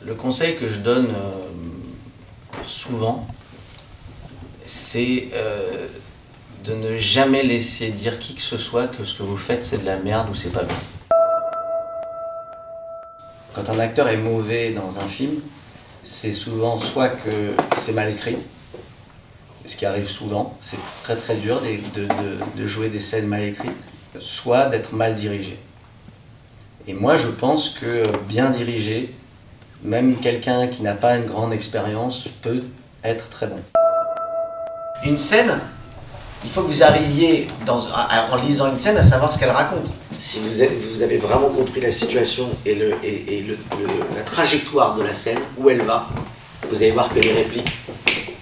Le conseil que je donne souvent, c'est de ne jamais laisser dire qui que ce soit que ce que vous faites c'est de la merde ou c'est pas bien. Quand un acteur est mauvais dans un film, c'est souvent soit que c'est mal écrit, ce qui arrive souvent, c'est très très dur de jouer des scènes mal écrites, soit d'être mal dirigé. Et moi je pense que bien dirigé, même quelqu'un qui n'a pas une grande expérience peut être très bon. Une scène, il faut que vous arriviez en lisant une scène à savoir ce qu'elle raconte. Si vous avez vraiment compris la situation et la trajectoire de la scène, où elle va, vous allez voir que les répliques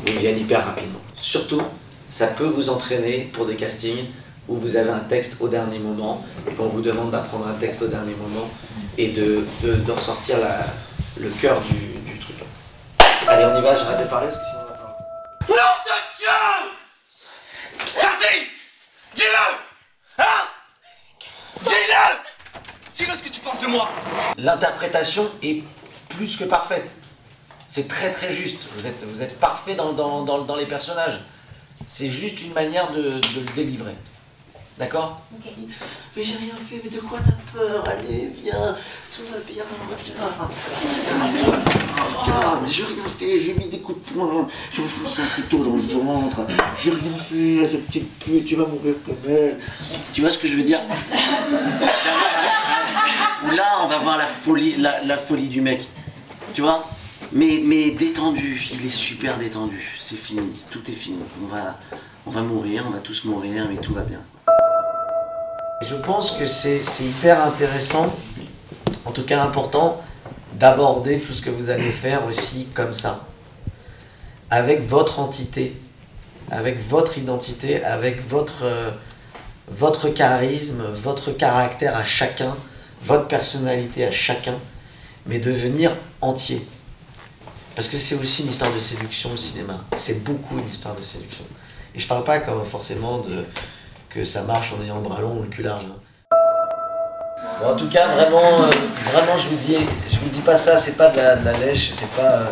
vous viennent hyper rapidement. Surtout, ça peut vous entraîner pour des castings où vous avez un texte au dernier moment et qu'on vous demande d'apprendre un texte au dernier moment et de ressortir le cœur du truc. Allez, on y va, j'arrête de parler parce que sinon on va pas. Nom de Dieu! Vas-y! Dis-le! Hein? Dis-le! Dis-le ce que tu penses de moi! L'interprétation est plus que parfaite. C'est très très juste. Vous êtes parfait dans les personnages. C'est juste une manière de le délivrer. D'accord? Okay. Mais j'ai rien fait, mais de quoi t'as peur? Allez, viens, tout va bien, regarde, j'ai rien fait, j'ai mis des coups de poing, j'ai enfoncé un couteau dans le ventre, j'ai rien fait à cette petite pute, tu vas mourir comme elle. Tu vois ce que je veux dire? Là, on va voir la folie du mec, tu vois? Mais détendu, il est super détendu, c'est fini, tout est fini. On va mourir, on va tous mourir, mais tout va bien. Je pense que c'est hyper intéressant, en tout cas important, d'aborder tout ce que vous allez faire aussi comme ça. Avec votre entité, avec votre identité, avec votre charisme, votre caractère à chacun, votre personnalité à chacun, mais devenir entier. Parce que c'est aussi une histoire de séduction, le cinéma. C'est beaucoup une histoire de séduction. Et je parle pas comme forcément que ça marche en ayant le bras long ou le cul large. Bon, en tout cas, vraiment, je vous dis pas ça, c'est pas de la lèche, c'est pas...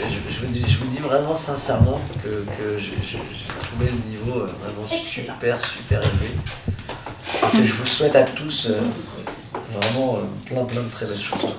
je vous dis vraiment sincèrement que j'ai trouvé le niveau vraiment super élevé. Et que je vous souhaite à tous vraiment plein de très belles choses.